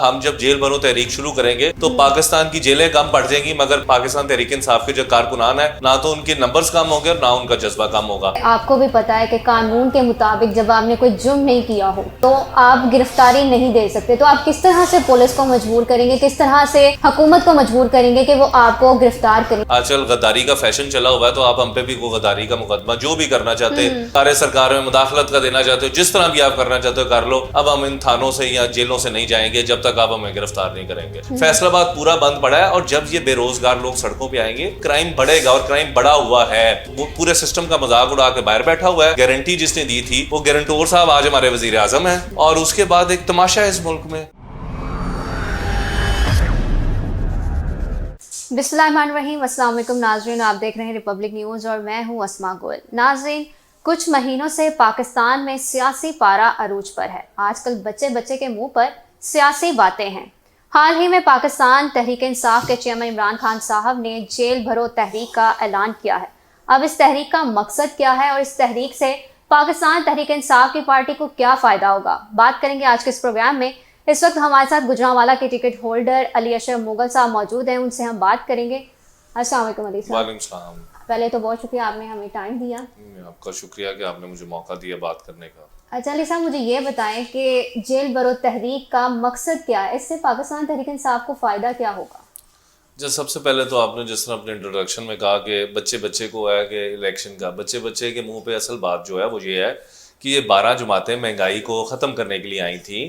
हम जब जेल भरो तहरीक शुरू करेंगे तो पाकिस्तान की जेलें कम पड़ जाएंगी, मगर पाकिस्तान तहरीक इंसाफ के जो कारकुनान है ना तो उनके नंबर्स कम होंगे और ना उनका जज्बा कम होगा। आपको भी पता है कि कानून के मुताबिक जब आपने कोई जुर्म नहीं किया हो तो आप गिरफ्तारी नहीं दे सकते, तो आप किस तरह से पुलिस को मजबूर करेंगे, किस तरह से हुकूमत को मजबूर करेंगे कि वो आपको गिरफ्तार करें? आजकल गद्दारी का फैशन चला हुआ है, तो आप हम पे भी को गद्दारी का मुकदमा जो भी करना चाहते हैं, सारे सरकार में मुदाखलत का देना चाहते हो, जिस तरह भी आप करना चाहते हो कर लो। अब हम इन थानों से या जेलों से नहीं जाएंगे जब तक आप हमें गिरफ्तार नहीं करेंगे। फैसलाबाद पूरा बंद पड़ा है और जब ये बेरोजगार लोग सड़कों पे आएंगे क्राइम बढ़ेगा, और क्राइम बढ़ा हुआ है। वो पूरे सिस्टम का मजाक उड़ा के बाहर बैठा हुआ है। गारंटी जिसने दी थी वो गारंटोर साहब आज हमारे वजीर आजम है, और उसके बाद एक तमाशा है इस मुल्क में। बिस्मिल्लाहिर्रहमानिर्रहीम, अस्सलाम वालेकुम नाज़रीन, आप देख रहे हैं रिपब्लिक न्यूज़ और मैं हूं अस्मा गोल। नाज़रीन, कुछ महीनों से पाकिस्तान में सियासी पारा अरूज पर है। आजकल बच्चे बच्चे के मुंह पर सियासी बातें हैं। हाल ही में पाकिस्तान तहरीक इंसाफ के चेयरमैन इमरान खान साहब ने जेल भरो तहरीक का ऐलान किया है। अब इस तहरीक का मकसद क्या है और इस तहरीक से पाकिस्तान तहरीक इंसाफ की पार्टी को क्या फ़ायदा होगा, बात करेंगे आज के इस प्रोग्राम में। इस वक्त हमारे साथ गुजरांवाला के टिकट होल्डर अली अशरफ मुगल साहब मौजूद हैं, उनसे हम बात करेंगे। अस्सलाम वालेकुम अली साहब। वालेकुम सलाम। पहले तो बहुत शुक्रिया, आपने हमें टाइम दिया। आपका शुक्रिया कि आपने मुझे मौका दिया बात करने का। अच्छा अली साहब, मुझे ये बताएं कि जेल भरो तहरीक का मकसद क्या है, इससे पाकिस्तान तहरीक इंसाफ को फ़ायदा क्या होगा? जब सबसे पहले तो आपने जिस तरह अपने इंट्रोडक्शन में कहा कि बच्चे बच्चे को है कि इलेक्शन का, बच्चे बच्चे के मुंह पे असल बात जो है वो ये है कि ये 12 जमातें महंगाई को ख़त्म करने के लिए आई थी।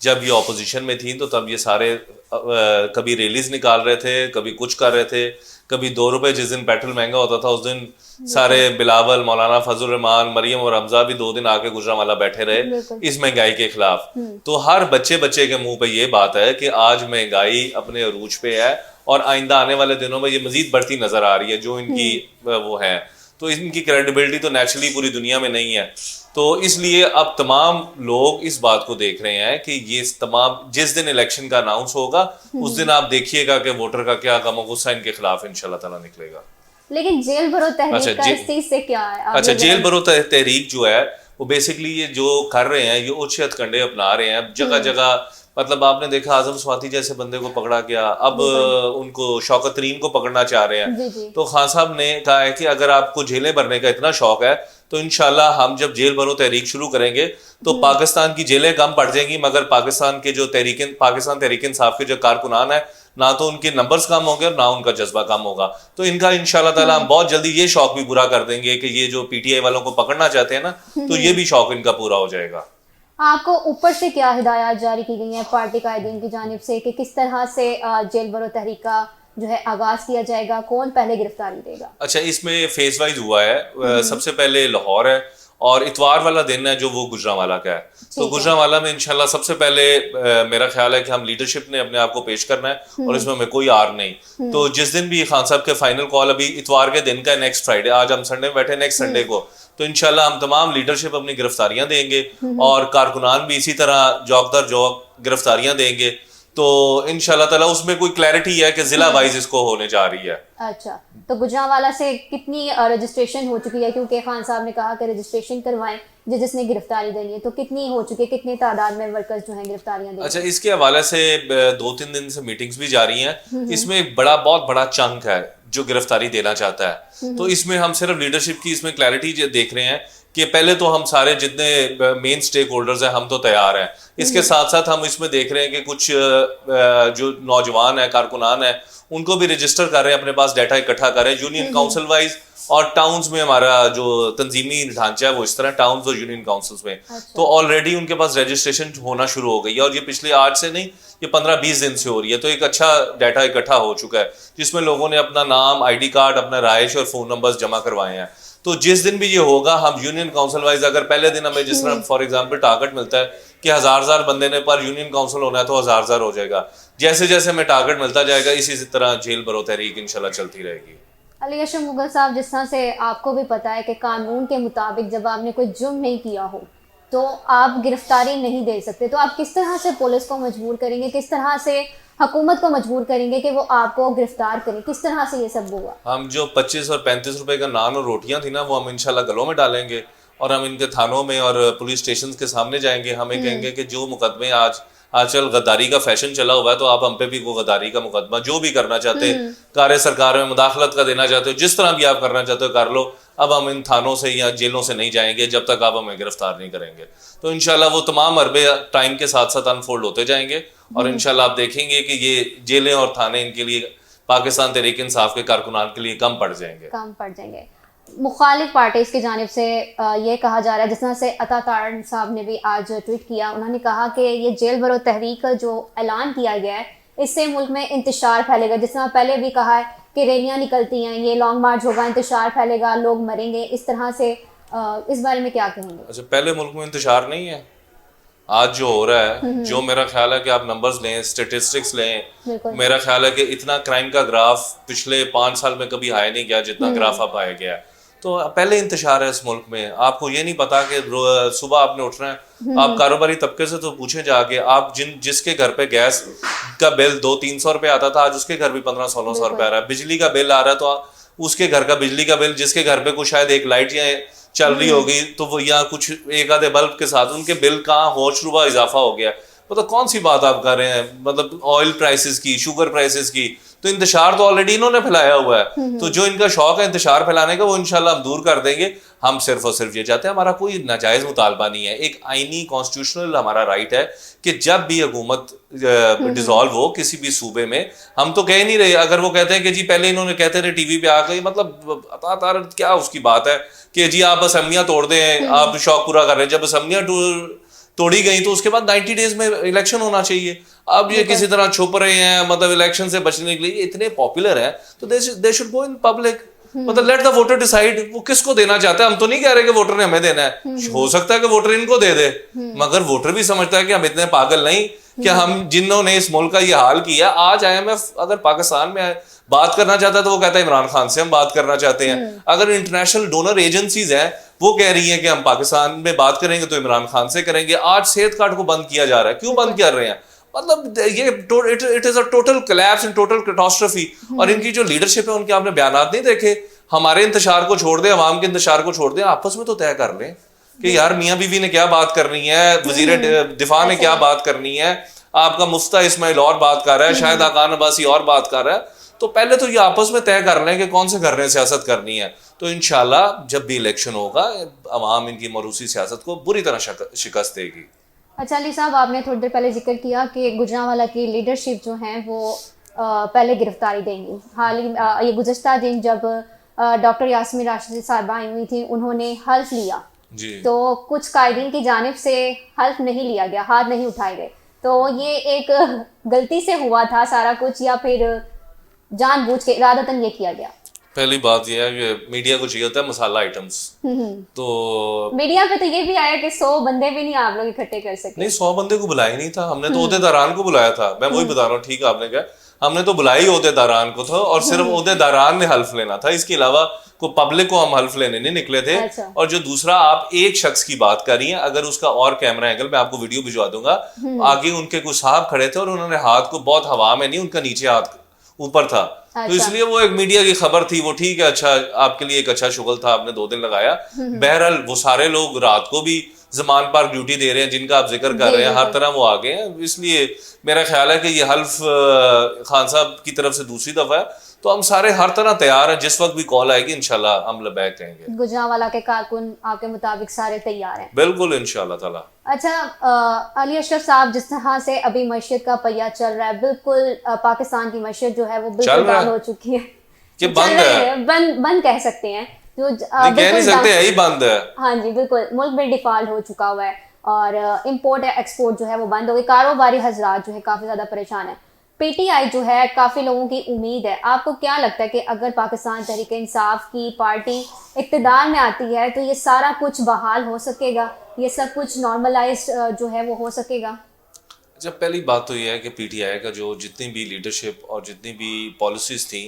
जब ये ऑपोजिशन में थी तो तब ये सारे कभी रैलीज निकाल रहे थे, कभी कुछ कर रहे थे, कभी 2 रुपए जिस दिन पेट्रोल महंगा होता था उस दिन सारे बिलावल, मौलाना फजल रहमान, मरियम और हमजा भी 2 दिन आके गुजरांवाला बैठे रहे इस महंगाई के खिलाफ। तो हर बच्चे बच्चे के मुंह पे ये बात है कि आज महंगाई अपने अरूज पे है और आइंदा आने वाले दिनों में ये मजीद बढ़ती नजर आ रही है जो इनकी वो है। तो इनकी क्रेडिबिलिटी तो नेचुरली पूरी दुनिया में नहीं है। तो इसलिए अब तमाम लोग इस बात को देख रहे हैं कि ये तमाम जिस दिन इलेक्शन का अनाउंस होगा उस दिन आप देखिएगा कि वोटर का क्या गम गुस्सा इनके खिलाफ इंशाल्लाह ताला निकलेगा। लेकिन जेल भरो तहरीक का इस चीज से क्या है? अच्छा, जेल भरो तहरीक जो है वो बेसिकली ये जो कर रहे हैं ये उच्च हथकंडे अपना रहे हैं जगह जगह। मतलब आपने देखा आजम स्वाति जैसे बंदे को पकड़ा गया, अब उनको शौकत तरीन को पकड़ना चाह रहे हैं। तो खान साहब ने कहा है कि अगर आपको जेलें भरने का इतना शौक है तो इंशाल्लाह हम जब जेल भरो तहरीक शुरू करेंगे तो पाकिस्तान की जेलें कम पड़ जाएंगी, मगर पाकिस्तान के जो पाकिस्तान तहरीक इंसाफ के जो कारकुनान है ना तो उनके नंबर्स कम होंगे और ना उनका जज्बा कम होगा। तो इनका इंशाल्लाह ताला हम बहुत जल्दी ये शौक भी पूरा कर देंगे कि ये जो पीटीआई वालों को पकड़ना चाहते हैं ना, तो ये भी शौक इनका पूरा हो जाएगा। आपको ऊपर से क्या हिदायत जारी की गई है पार्टी कायदीन की जानिब से कि किस तरह से जेल भरो तहरीक का जो है आगाज किया जाएगा, कौन पहले गिरफ्तारी देगा? अच्छा, इसमें फेज वाइज हुआ है। सबसे पहले लाहौर है और इतवार वाला दिन है जो वो गुजरांवाला का है। तो गुजरांवाला में इंशाल्लाह सबसे पहले मेरा ख्याल है कि हम लीडरशिप ने अपने आप को पेश करना है और इसमें हमें कोई आर नहीं। तो जिस दिन भी खान साहब के फाइनल कॉल अभी इतवार के दिन का, नेक्स्ट फ्राइडे, आज हम संडे में बैठे, नेक्स्ट संडे को तो इंशाल्लाह हम तमाम लीडरशिप अपनी गिरफ्तारियां देंगे और कारकुनान भी इसी तरह जौक दर जौक गिरफ्तारियां देंगे। तो इंशाल्लाह ताला उसमें कोई क्लैरिटी है कि जिला वाइज इसको होने जा रही है। अच्छा, तो गुजरांवाला से कितनी रजिस्ट्रेशन हो चुकी है? क्योंकि खान साहब ने कहा कि रजिस्ट्रेशन करवाएं जिसने गिरफ्तारी देनी है, तो कितनी हो चुकी है, कितनी तादाद में वर्कर्स जो हैं गिरफ्तारियां देंगे? अच्छा, इसके हवाले से 2-3 दिन से मीटिंग्स भी जारी हैं। इसमें एक बहुत बड़ा चंक है जो गिरफ्तारी देना चाहता है। तो इसमें हम सिर्फ लीडरशिप की इसमें क्लैरिटी देख रहे हैं कि पहले तो हम सारे जितने मेन स्टेक होल्डर्स हैं हम तो तैयार हैं। इसके साथ साथ हम इसमें देख रहे हैं कि कुछ जो नौजवान है, कारकुनान है, उनको भी रजिस्टर कर रहे हैं, अपने पास डाटा इकट्ठा कर रहे हैं यूनियन काउंसिल वाइज। और टाउन्स में हमारा जो तंजीमी ढांचा है वो इस तरह टाउन्स और यूनियन काउंसिल्स में। तो ऑलरेडी उनके पास रजिस्ट्रेशन होना शुरू हो गई है और ये पिछले आज से नहीं, ये 15-20 दिन से हो रही है। तो एक अच्छा डाटा इकट्ठा हो चुका है जिसमें लोगों ने अपना नाम, आईडी कार्ड, अपना रहायश और फोन नंबर्स जमा करवाए हैं। तो जिस दिन भी ये होगा हम यूनियन काउंसिल वाइज, अगर पहले दिन हमें जिस तरह फॉर एग्जांपल टारगेट मिलता है कि 1000 बंदे ने पर यूनियन काउंसिल होना है तो 1000 हो जाएगा। जैसे जैसे हमें टारगेट मिलता जाएगा इसी तरह जेल भरो तहरीक इंशाल्लाह चलती रहेगी। अली अशरफ मुगल साहब, जिस तरह से आपको भी पता है कि कानून के मुताबिक जब आपने कोई जुर्म नहीं किया हो तो आप गिरफ्तारी नहीं दे सकते, तो आप किस तरह से पुलिस को मजबूर करेंगे, किस तरह से हुकूमत को मजबूर करेंगे कि वो आपको गिरफ्तार करें, किस तरह से ये सब होगा? हम जो 25 और 35 रुपए का नान और रोटियां थी ना वो हम इंशाल्लाह गलों में डालेंगे और हम इनके थानों में और पुलिस स्टेशन के सामने जाएंगे। हमें कहेंगे कि जो मुकदमे आज आजकल गद्दारी का फैशन चला हुआ है, तो आप हम पे भी वो गद्दारी का मुकदमा जो भी करना चाहते हैं, कार्य सरकार में मुदाखलत का देना चाहते हो, जिस तरह भी आप करना चाहते हो कर लो। अब हम इन थानों से या जेलों से नहीं जाएंगे जब तक आप हमें गिरफ्तार नहीं करेंगे। तो इंशाल्लाह वो तमाम अरबे टाइम के साथ साथ अनफोल्ड होते जाएंगे और इंशाल्लाह आप देखेंगे कि ये जेलें और थाने इनके लिए पाकिस्तान तहरीक इंसाफ के कारकुनान के लिए कम पड़ जाएंगे। मुखालिफ पार्टीज की जानिब से ये कहा जा रहा है, जिस तरह से अता तारण साहब ने भी आज ट्वीट किया, उन्होंने कहा कि ये जेल भरो तहरीक जो ऐलान किया गया है इससे मुल्क में इंतशार फैलेगा। जिस तरह पहले भी कहा है कि रैलियाँ निकलती हैं, ये लॉन्ग मार्च होगा, इंतशार फैलेगा, लोग मरेंगे, इस तरह से इस बारे में क्या कहेंगे? अच्छा, पहले मुल्क में इंतशार नहीं है, आज जो हो रहा है, जो मेरा ख्याल है कि आप नंबर्स लें, स्टेटिस्टिक्स लें, मेरा ख्याल है कि इतना क्राइम का ग्राफ पिछले 5 साल में कभी हाई नहीं गया जितना ग्राफ अब आया गया है। तो पहले इंतशार है इस मुल्क में। आपको ये नहीं पता कि सुबह आपने उठना है, आप कारोबारी तबके से तो पूछे जाके, आप जिसके घर पे गैस का बिल 200-300 रुपए आता था, आज उसके घर भी 1500-1600 रुपए आ रहा है। बिजली का बिल आ रहा है तो उसके घर का बिजली का बिल, जिसके घर पे कुछ शायद एक लाइट या चल रही होगी तो वो या कुछ एक आधे बल्ब के साथ उनके बिल का होशरुबा इजाफा हो गया। मतलब कौन सी बात आप कर रहे हैं, मतलब ऑयल प्राइसेस की, शुगर प्राइसेस की। तो इंतशार तो ऑलरेडी इन्होंने फैलाया हुआ है, तो जो इनका शौक है इंतशार फैलाने का वो इंशाल्लाह हम दूर कर देंगे। हम सिर्फ और सिर्फ ये चाहते हैं, हमारा कोई नाजायज मुतालबा नहीं है, एक आईनी कॉन्स्टिट्यूशनल हमारा राइट है कि जब भी हुकूमत डिसॉल्व हो किसी भी सूबे में, हम तो कह नहीं रहे। अगर वो कहते हैं कि जी पहले इन्होंने कहते थे टीवी पे आ गई, मतलब क्या उसकी बात है कि जी आप असम्बलियां तोड़ दें, आप शौक पूरा कर रहे हैं। जब असम्बलियां तोड़ी गई तो उसके बाद 90 डेज में इलेक्शन होना चाहिए। अब ये किसी तरह छुप रहे हैं, मतलब इलेक्शन से बचने के लिए इतने पॉपुलर है तो they should go in public, मतलब लेट द वोटर डिसाइड वो किसको देना चाहता है। हम तो नहीं कह रहे कि वोटर ने हमें देना है, हो सकता है कि वोटर इनको दे दे, मगर वोटर भी समझता है कि हम इतने पागल नहीं कि हम जिन्होंने इस मुल्क का ये हाल किया। आज IMF अगर पाकिस्तान में बात करना चाहता है तो वो कहता है इमरान खान से हम बात करना चाहते हैं। अगर इंटरनेशनल डोनर एजेंसीज हैं वो कह रही हैं कि हम पाकिस्तान में बात करेंगे तो इमरान खान से करेंगे। आज सेहत कार्ड को बंद किया जा रहा है, क्यों बंद कर रहे हैं? मतलब ये it is a total collapse and total catastrophe. और इनकी जो लीडरशिप है उनके आपने बयानात नहीं देखे। हमारे इंतशार को छोड़ दें, अवाम के इंतशार को छोड़ दें, आपस में तो तय कर लें कि यार मियाँ बीवी ने क्या बात करनी है, वजीर दिफा ने क्या बात करनी है, आपका मुफ्ता इस्माइल और बात कर रहा है, शायद आकान अब्बासी और बात कर रहा है। तो पहले तो ये आपस में तय कर लें कि कौन से घर ने सियासत करनी है। तो इंशाल्लाह जब भी इलेक्शन होगा अवाम इनकी मरूसी सियासत को बुरी तरह शिकस्त देगी। अच्छा अली साहब, आपने थोड़ी देर पहले जिक्र किया कि गुजरांवाला की लीडरशिप जो है वो पहले गिरफ्तारी देंगी। हाल ही ये गुज़श्ता दिन जब डॉक्टर यास्मीन राशिद साहिबा आई हुई थी, उन्होंने हल्फ लिया जी। तो कुछ कायदीन की जानिब से हल्फ नहीं लिया गया, हाथ नहीं उठाए गए। तो ये एक गलती से हुआ था सारा कुछ या फिर जानबूझ के इरादतन ये किया गया? पहली बात यह है कि मीडिया को चाहिए होता है मसाला आइटम्स। तो मीडिया पे तो ये भी आया कि 100 बंदे भी नहीं आप लोग इकट्ठे कर सके। नहीं, 100 बंदे को बुलाया नहीं था हमने, तो ओहदेदारान को बुलाया था। मैं वही बता रहा हूँ, ठीक है आपने कहा, हमने तो बुलाई ओहदेदारान को था और सिर्फ ओहदेदारान ने हल्फ लेना था। इसके अलावा को पब्लिक को हम हल्फ लेने नहीं निकले थे। अच्छा। और जो दूसरा आप एक शख्स की बात कर रही हैं, अगर उसका और कैमरा एंगल मैं आपको वीडियो भिजवा दूंगा, आगे उनके कुछ साहब खड़े थे और उन्होंने हाथ को बहुत हवा में नहीं, उनका नीचे हाथ ऊपर था। अच्छा। तो इसलिए वो एक मीडिया की खबर थी, वो ठीक है, अच्छा आपके लिए एक अच्छा शुगल था, आपने 2 दिन लगाया। बहरहाल वो सारे लोग रात को भी जमान पर ड्यूटी दे रहे हैं जिनका आप जिक्र कर रहे हैं, हर तरह वो आ गए हैं। इसलिए मेरा ख्याल है कि ये हल्फ खान साहब की तरफ से दूसरी दफा है। तो हम सारे हर तरह तैयार हैं, जिस वक्त भी कॉल आएगी इंशाल्लाह हम लबैक कहेंगे। गुजरांवाला के कारकुन आपके मुताबिक सारे तैयार हैं? बिल्कुल इंशाल्लाह ताला। अच्छा अली अशरफ साहब, जिस तरह से अभी मईशत का पहिया चल रहा है, बिल्कुल पाकिस्तान की मईशत जो है वो बिल्कुल डाउन हो चुकी है। कि बंद है, बंद कह सकते हैं, जो कह नहीं सकते यही बंद है। हाँ जी बिल्कुल, मुल्क में डिफॉल्ट हो चुका हुआ है और इम्पोर्ट एक्सपोर्ट जो है वो बंद हो गई। कारोबारी हजरात जो है काफी ज्यादा परेशान है। PTI जो है काफी लोगों की उम्मीद है। आपको क्या लगता है कि अगर पाकिस्तान तहरीक इंसाफ की पार्टी इक़्तिदार में आती है तो ये सारा कुछ बहाल हो सकेगा, ये सब कुछ नॉर्मलाइज जो है वो हो सकेगा? जब पहली बात तो ये है कि PTI का जो जितनी भी लीडरशिप और जितनी भी पॉलिसीज थी,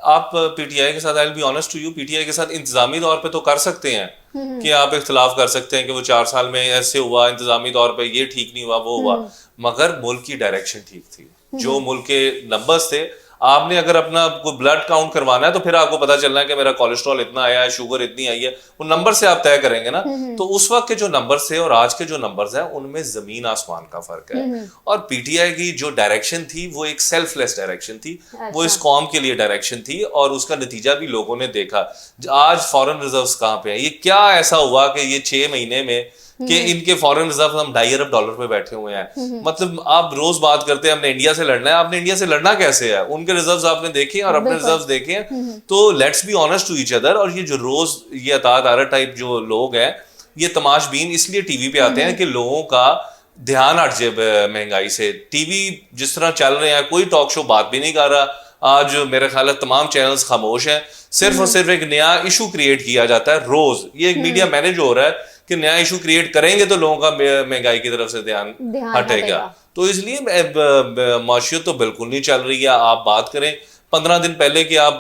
आप PTI के साथ, I will be honest to you, PTI के साथ इंतजामी तौर पे तो कर सकते हैं कि आप इख्तलाफ कर सकते हैं कि वो 4 साल में ऐसे हुआ, इंतजामी तौर पे ये ठीक नहीं हुआ, वो हुआ, मगर मुल्क की डायरेक्शन ठीक थी। जो मुल्क के नंबर्स थे, आपने अगर अपना कोई ब्लड काउंट करवाना है तो फिर आपको पता चलना है कि मेरा कोलेस्ट्रॉल इतना आया है, शुगर इतनी आई है, वो नंबर से आप तय करेंगे ना। तो उस वक्त के जो नंबर थे और आज के जो नंबर्स हैं उनमें जमीन आसमान का फर्क है। और पीटीआई की जो डायरेक्शन थी वो एक सेल्फलेस डायरेक्शन थी, वो इस कौम के लिए डायरेक्शन थी और उसका नतीजा भी लोगों ने देखा। आज फॉरेन रिजर्व्स कहाँ पे हैं? ये क्या ऐसा हुआ कि ये 6 महीने में कि इनके फॉरेन रिजर्व हम $2.5 अरब पे बैठे हुए हैं। मतलब आप रोज बात करते हैं हमने इंडिया से लड़ना है, आपने इंडिया से लड़ना कैसे है? उनके रिजर्व्स आपने देखे और अपने रिजर्व्स देखे हैं। तो let's be honest to each other. और ये जो रोज ये अतात आरा टाइप जो लोग हैं, ये तमाशबीन इसलिए टीवी पे आते हैं कि लोगों का ध्यान हट जाए महंगाई से। टीवी जिस तरह चल रहे हैं, कोई टॉक शो बात भी नहीं कर रहा। आज मेरे ख्याल है तमाम चैनल्स खामोश हैं, सिर्फ और सिर्फ एक नया इशू क्रिएट किया जाता है रोज। ये एक मीडिया मैनेज हो रहा है कि नया इशू क्रिएट करेंगे तो लोगों का महंगाई की तरफ से ध्यान हटेगा। तो इसलिए माशियत तो बिल्कुल नहीं चल रही है। आप बात करें 15 दिन पहले कि आप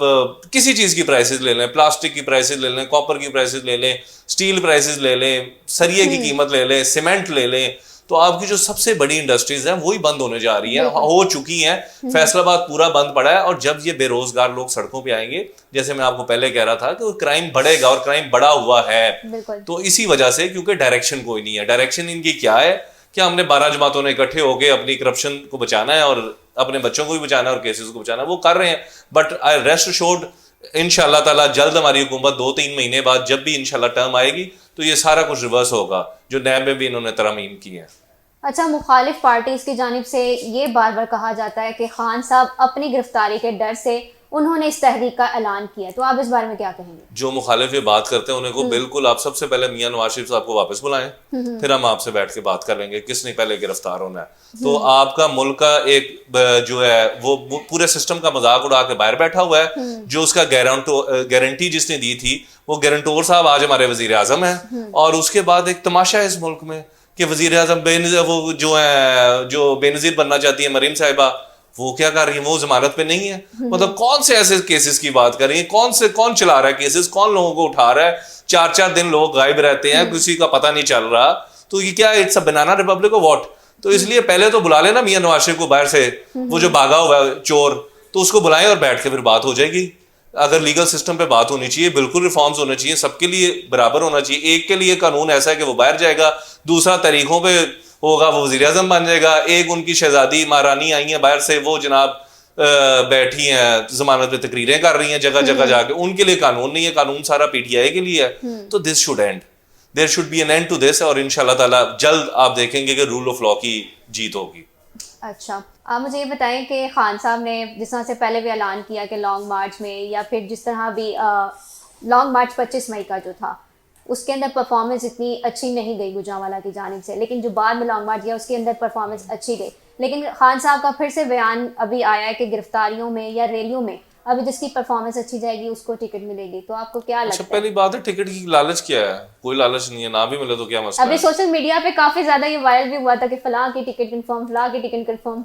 किसी चीज की प्राइसेस ले लें, प्लास्टिक की प्राइसेस ले लें, कॉपर की प्राइसेस ले लें, स्टील प्राइसेस ले लें, सरिये की कीमत ले लें, सीमेंट ले लें, तो आपकी जो सबसे बड़ी इंडस्ट्रीज हैं वही बंद होने जा रही हैं, हो चुकी हैं। फैसलाबाद पूरा बंद पड़ा है। और जब ये बेरोजगार लोग सड़कों पे आएंगे, जैसे मैं आपको पहले कह रहा था कि क्राइम बढ़ेगा और क्राइम बढ़ा हुआ है, तो इसी वजह से, क्योंकि डायरेक्शन कोई नहीं है। डायरेक्शन इनकी क्या है कि हमने 12 जमातों ने इकट्ठे होकर अपनी करप्शन को बचाना है और अपने बच्चों को भी बचाना है और केसेस को बचाना है, वो कर रहे हैं। बट आई रेस्ट अश्योर्ड इंशाल्लाह ताला जल्द हमारी हुकूमत 2-3 महीने बाद जब भी इंशाल्लाह टर्म आएगी तो ये सारा कुछ रिवर्स होगा जो नैब में भी इन्होंने तरमीम की है। अच्छा, मुखालिफ पार्टीज की जानिब से ये बार बार कहा जाता है कि खान साहब अपनी गिरफ्तारी के डर से उन्होंने इस तहरीक का ऐलान किया, तो आप इस बारे में क्या कहेंगे? जो मुखालिफ ये बात करते हैं उन्हें को बिल्कुल आप सबसे पहले मियां नवाज शरीफ साहब को वापस बुलाएं, फिर हम आपसे बैठ के बात कर लेंगे किसने पहले गिरफ्तार होना है। तो आपका मुल्क का एक जो है वो पूरे सिस्टम का मजाक उड़ा के बाहर बैठा हुआ है। जो उसका गारंटी जिसने दी थी वो गारंटोर साहब आज हमारे वजीर आजम है। और उसके बाद एक तमाशा है इस मुल्क में कि वजीर आजम वो जो है जो बेनजीर बनना चाहती है मरीम साहिबा, वो क्या कर रही है? वो जमानत पे नहीं है। मतलब कौन से ऐसे केसेस की बात कर रही है? कौन चला रहा है केसेस? कौन लोगों को उठा रहा है? 4-4 दिन लोग गायब रहते हैं, किसी का पता नहीं चल रहा। तो ये क्या, it's a banana Republic of what? तो इसलिए पहले तो बुला लेना मियां नवाज शरीफ को बाहर से, वो जो भागा हुआ है चोर, तो उसको बुलाएं और बैठ के फिर बात हो जाएगी। अगर लीगल सिस्टम पे बात होनी चाहिए, बिल्कुल रिफॉर्म्स होने चाहिए, सबके लिए बराबर होना चाहिए। एक के लिए कानून ऐसा है कि वो बाहर जाएगा, दूसरा तरीकों पे होगा वो वजीर आजम बन जाएगा। एक उनकी शहजादी महारानी आई है बाहर से, वो जनाब बैठी हैं जमानत पे तकरीरें कर रही हैं जगह जगह जाके, उनके लिए कानून नहीं है, कानून सारा पीटीआई के लिए है। तो this should end, there should be an end to this. और इंशाल्लाह ताला जल्द आप देखेंगे कि रूल ऑफ लॉ की जीत होगी। अच्छा, आप मुझे ये बताएं कि खान साहब ने जिस तरह से पहले भी ऐलान किया कि लॉन्ग मार्च में, या फिर जिस तरह भी लॉन्ग मार्च 25 मई का जो था, उसके अंदर परफॉर्मेंस इतनी अच्छी नहीं गई गुजरांवाला की जानिब से, लेकिन जो बाद में लॉन्ग मार्च किया उसके अंदर परफॉर्मेंस अच्छी गई। लेकिन खान साहब का फिर से बयान अभी आया है कि गिरफ्तारियों में या रैलियों में अभी जिसकी परफॉर्मेंस अच्छी जाएगी उसको टिकट मिलेगी। तो आपको क्या लगता है? पहली बात है, टिकट की लालच क्या है? कोई लालच नहीं है, ना भी मिले तो क्या मसला अभी सोशल मीडिया पे काफी ज्यादा ये वायरल भी हुआ था कि फलां की टिकट कंफर्म, फलां की टिकट कंफर्म।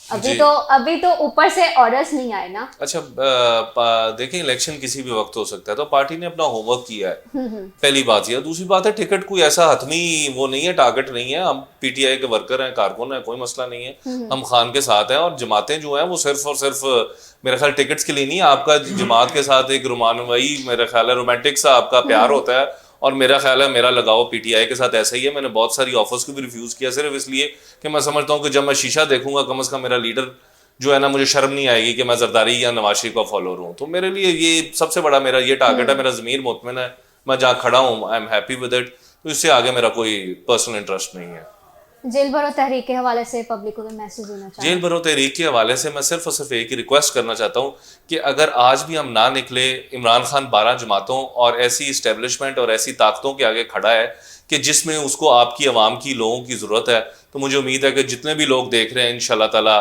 अभी तो ऊपर से ऑर्डर्स नहीं आए ना। अच्छा, देखें इलेक्शन किसी भी वक्त हो सकता है, तो पार्टी ने अपना होमवर्क किया है, पहली बात यह। दूसरी बात है, टिकट कोई ऐसा हतमी वो नहीं है, टारगेट नहीं है। हम पीटीआई के वर्कर हैं, कारकुन हैं, कोई मसला नहीं है, हम खान के साथ हैं। और जमातें जो हैं वो सिर्फ और सिर्फ मेरे ख्याल टिकट्स के लिए नहीं, आपका जमात के साथ एक रोमानवी, मेरा ख्याल है रोमांटिक सा आपका प्यार होता है। और मेरा ख्याल है मेरा लगाव पीटीआई के साथ ऐसा ही है। मैंने बहुत सारी ऑफर्स को भी रिफ्यूज किया सिर्फ इसलिए कि मैं समझता हूँ कि जब मैं शीशा देखूंगा कम से कम मेरा लीडर जो है ना, मुझे शर्म नहीं आएगी कि मैं जरदारी या नवाज शरीफ का फॉलोअर हूँ। तो मेरे लिए ये सबसे बड़ा मेरा ये टारगेट है। मेरा ज़मीर मुतमिन है, मैं जहाँ खड़ा हूँ I am happy with it. तो इससे आगे मेरा कोई पर्सनल इंटरेस्ट नहीं है। जेल भरो तहरीक के हवाले से पब्लिक को मैसेज देना चाहिए। जेल भरो तहरीक के हवाले से मैं सिर्फ और सिर्फ एक ही रिक्वेस्ट करना चाहता हूँ कि अगर आज भी हम ना निकले, इमरान खान 12 जमातों और ऐसी इस्टेब्लिशमेंट और ऐसी ताकतों के आगे खड़ा है कि जिसमें उसको आपकी अवाम की लोगों की ज़रूरत है, तो मुझे उम्मीद है कि जितने भी लोग देख रहे हैं इंशाल्लाह ताला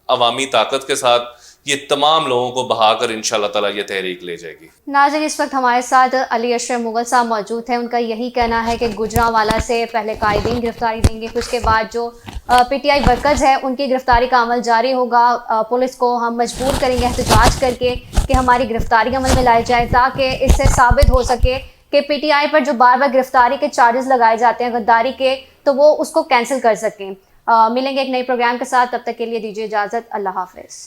अवामी ताकत के साथ ये तमाम लोगों को बहाकर इंशाल्लाह ताला ये तहरीक ले जाएगी। नाज़रीन, इस वक्त हमारे साथ अली अशरफ मुगल साहब मौजूद हैं। उनका यही कहना है कि गुजरांवाला से पहले कायदीन गिरफ्तारी देंगे, फिर उसके बाद जो पीटीआई वर्कर्स हैं उनकी गिरफ्तारी का अमल जारी होगा। पुलिस को हम मजबूर करेंगे एहतजाज करके कि हमारी गिरफ्तारी अमल में लाई जाए, ताकि इससे साबित हो सके कि पीटीआई पर जो बार बार गिरफ्तारी के चार्जेस लगाए जाते हैं गद्दारी के, तो वो उसको कैंसिल कर सकें। मिलेंगे एक नए प्रोग्राम के साथ, तब तक के लिए दीजिए इजाज़त। अल्लाह हाफिज़।